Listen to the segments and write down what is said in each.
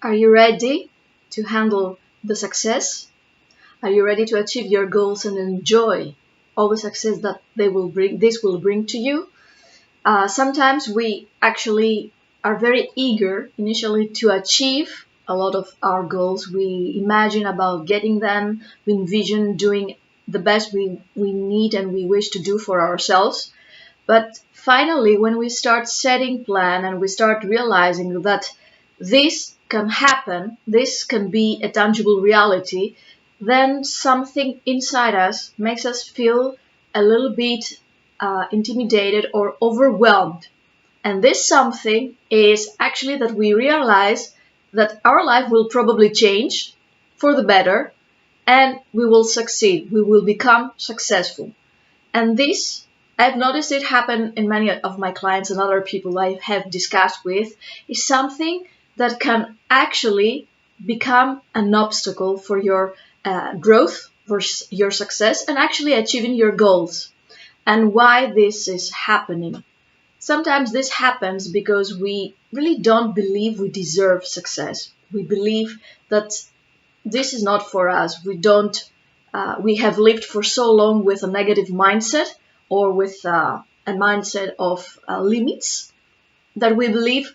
Are you ready to handle the success? Are you ready to achieve your goals and enjoy all the success that this will bring to you? Sometimes we actually are very eager initially to achieve a lot of our goals. We imagine about getting them. We envision doing the best we need and we wish to do for ourselves. But finally, when we start setting plan and we start realizing that this can happen, this can be a tangible reality, then something inside us makes us feel a little bit intimidated or overwhelmed. And this something is actually that we realize that our life will probably change for the better and we will succeed. We will become successful. And this, I've noticed it happen in many of my clients and other people I have discussed with, is something that can actually become an obstacle for your growth, for your success, and actually achieving your goals. And why this is happening. Sometimes this happens because we really don't believe we deserve success. We believe that this is not for us. We have lived for so long with a negative mindset or with a mindset of limits that we believe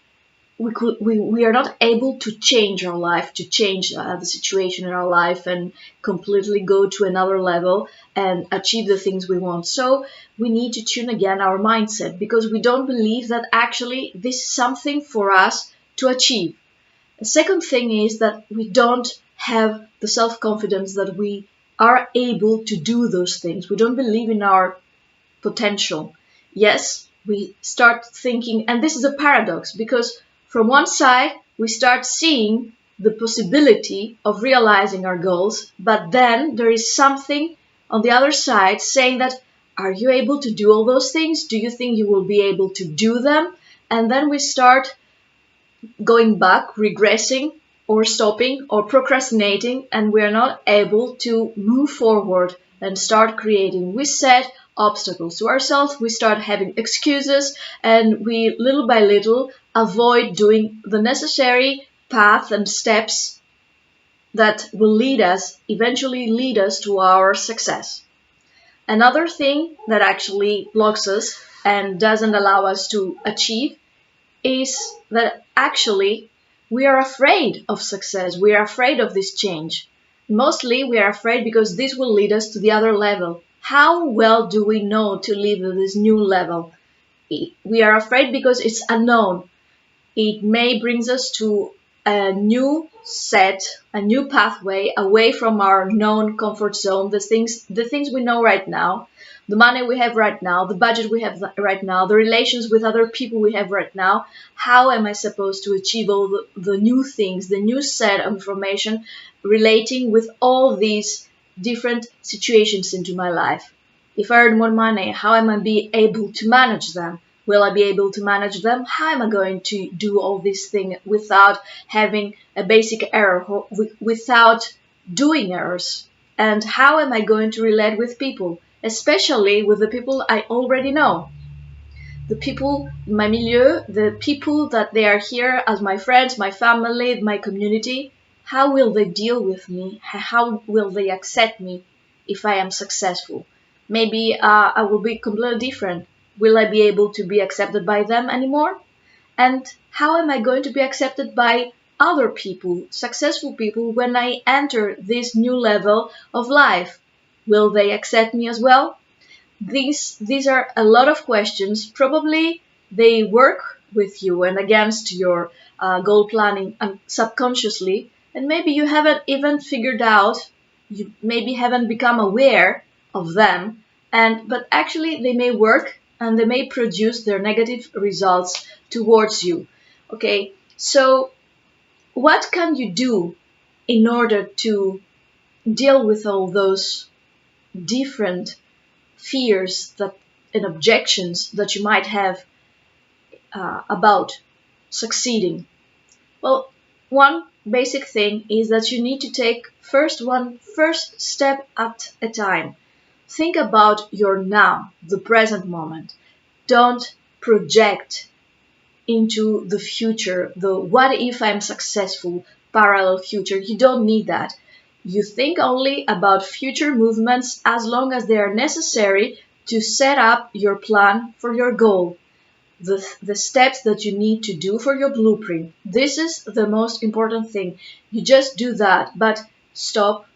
we are not able to change our life, to change the situation in our life and completely go to another level and achieve the things we want. So we need to tune again our mindset because we don't believe that actually this is something for us to achieve. The second thing is that we don't have the self-confidence that we are able to do those things. We don't believe in our potential. Yes, we start thinking, and this is a paradox because from one side, we start seeing the possibility of realizing our goals, but then there is something on the other side saying that, are you able to do all those things? Do you think you will be able to do them? And then we start going back, regressing, or stopping, or procrastinating, and we're not able to move forward and start creating. We set obstacles to ourselves, we start having excuses, and we little by little avoid doing the necessary path and steps that will eventually lead us to our success. Another thing that actually blocks us and doesn't allow us to achieve is that actually we are afraid of success. We are afraid of this change. Mostly we are afraid because this will lead us to the other level. How well do we know to live at this new level? We are afraid because it's unknown. It may bring us to a new a new pathway away from our known comfort zone, the things we know right now, the money we have right now, the budget we have right now, the relations with other people we have right now. How am I supposed to achieve all the new things, the new set of information relating with all these different situations into my life? If I earn more money, how am I be able to manage them? Will I be able to manage them? How am I going to do all these things without having a basic error, without doing errors? And how am I going to relate with people, especially with the people I already know? The people in my milieu, the people that they are here as my friends, my family, my community, how will they deal with me? How will they accept me if I am successful? Maybe I will be completely different. Will I be able to be accepted by them anymore? And how am I going to be accepted by other people, successful people, when I enter this new level of life? Will they accept me as well? These are a lot of questions. Probably they work with you and against your goal planning subconsciously, and maybe you haven't even figured out, you maybe haven't become aware of them, but actually they may work and they may produce their negative results towards you. Okay, so what can you do in order to deal with all those different fears and objections that you might have about succeeding? Well, one basic thing is that you need to take one first step at a time. Think about your now, the present moment. Don't project into the future, the what if I'm successful, parallel future. You don't need that. You think only about future movements as long as they are necessary to set up your plan for your goal. The steps that you need to do for your blueprint. This is the most important thing. You just do that, but stop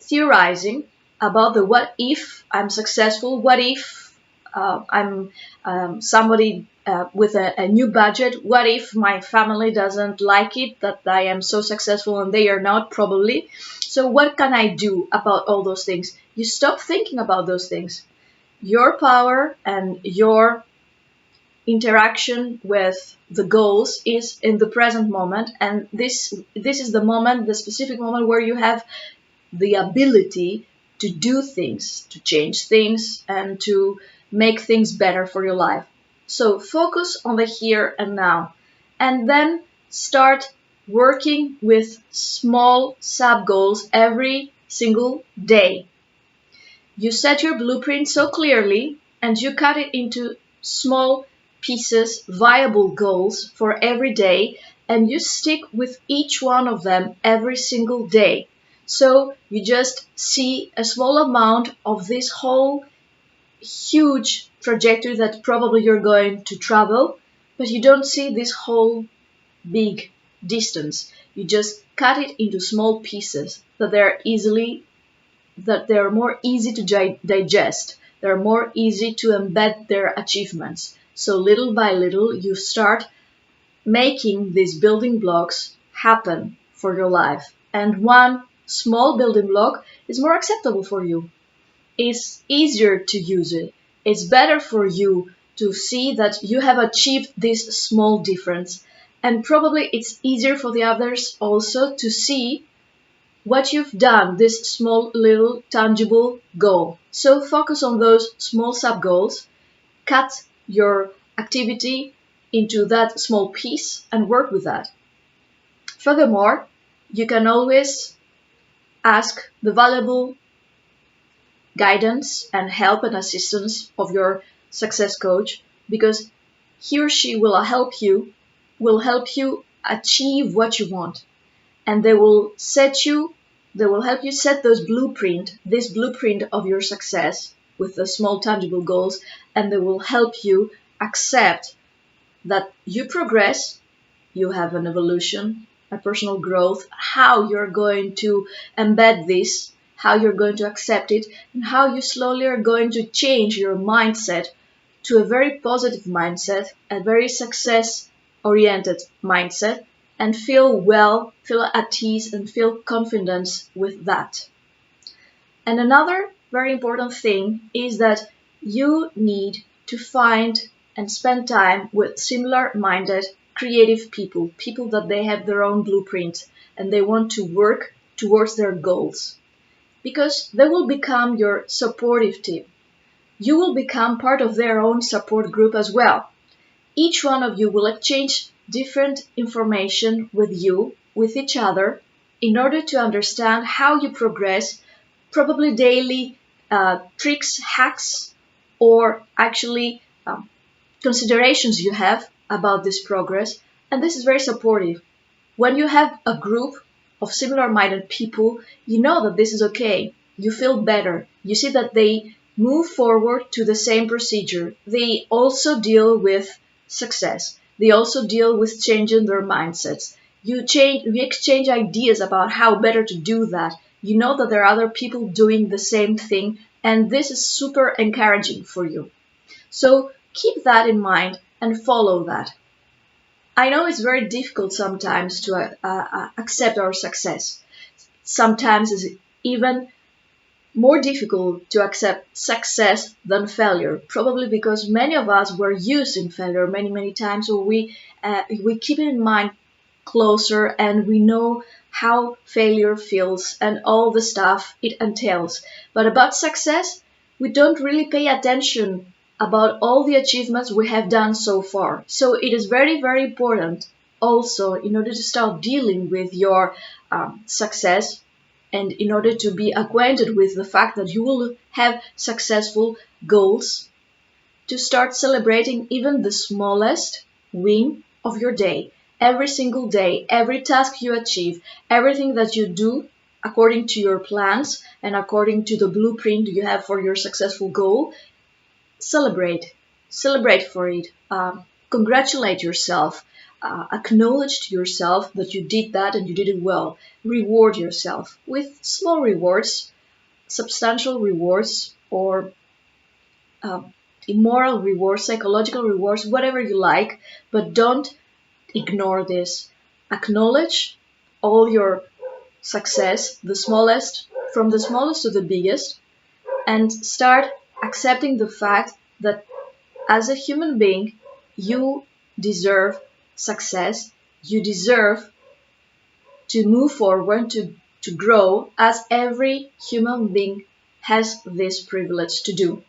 theorizing about the what if I'm successful, what if I'm somebody with a new budget, what if my family doesn't like it that I am so successful and they are not, probably. So what can I do about all those things? You stop thinking about those things. Your power and your interaction with the goals is in the present moment, and this is the moment, the specific moment where you have the ability to do things, to change things, and to make things better for your life. So focus on the here and now, and then start working with small sub goals every single day. You set your blueprint so clearly and you cut it into small pieces, viable goals for every day, and you stick with each one of them every single day. So you just see a small amount of this whole huge trajectory that probably you're going to travel, but you don't see this whole big distance. You just cut it into small pieces that they're more easy to digest. They're more easy to embed their achievements. So little by little, you start making these building blocks happen for your life. And one small building block is more acceptable for you. It's easier to use it. It's better for you to see that you have achieved this small difference. And probably it's easier for the others also to see what you've done, this small little tangible goal. So focus on those small sub goals, cut your activity into that small piece and work with that. Furthermore, you can always ask the valuable guidance and help and assistance of your success coach, because he or she will help you achieve what you want, and they will help you set this blueprint of your success with the small tangible goals, and they will help you accept that you progress, you have an evolution, a personal growth, how you're going to embed this, how you're going to accept it, and how you slowly are going to change your mindset to a very positive mindset, a very success-oriented mindset, and feel well, feel at ease, and feel confidence with that. And another very important thing is that you need to find and spend time with similar-minded, creative people that they have their own blueprint and they want to work towards their goals. Because they will become your supportive team. You will become part of their own support group as well. Each one of you will exchange different information with each other, in order to understand how you progress, probably daily tricks, hacks, or actually considerations you have about this progress. And this is very supportive. When you have a group of similar-minded people, you know that this is okay. You feel better. You see that they move forward to the same procedure. They also deal with success. They also deal with changing their mindsets. We exchange ideas about how better to do that. You know that there are other people doing the same thing, and this is super encouraging for you. So keep that in mind and follow that. I know it's very difficult sometimes to accept our success. Sometimes it's even more difficult to accept success than failure, probably because many of us were used in failure many times, or we keep it in mind closer, and we know how failure feels and all the stuff it entails. But about success, we don't really pay attention about all the achievements we have done so far. So it is very important also, in order to start dealing with your success, and in order to be acquainted with the fact that you will have successful goals, to start celebrating even the smallest win of your day. every single day, every task you achieve, everything that you do according to your plans and according to the blueprint you have for your successful goal, celebrate for it, congratulate yourself, acknowledge to yourself that you did that and you did it well. Reward yourself with small rewards, substantial rewards, or uh, immoral rewards, psychological rewards, whatever you like, but don't ignore this. Acknowledge all your success, from the smallest to the biggest, and start accepting the fact that as a human being, you deserve success. You deserve to move forward, to grow, as every human being has this privilege to do.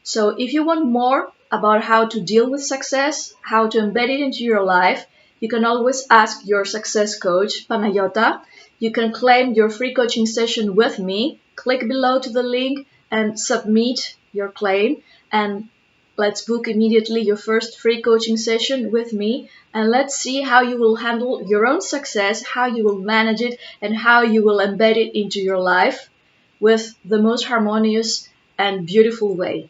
So if you want more about how to deal with success, how to embed it into your life, you can always ask your success coach, Panagiota. You can claim your free coaching session with me. Click below to the link and submit your claim. And let's book immediately your first free coaching session with me. And let's see how you will handle your own success, how you will manage it, and how you will embed it into your life with the most harmonious and beautiful way.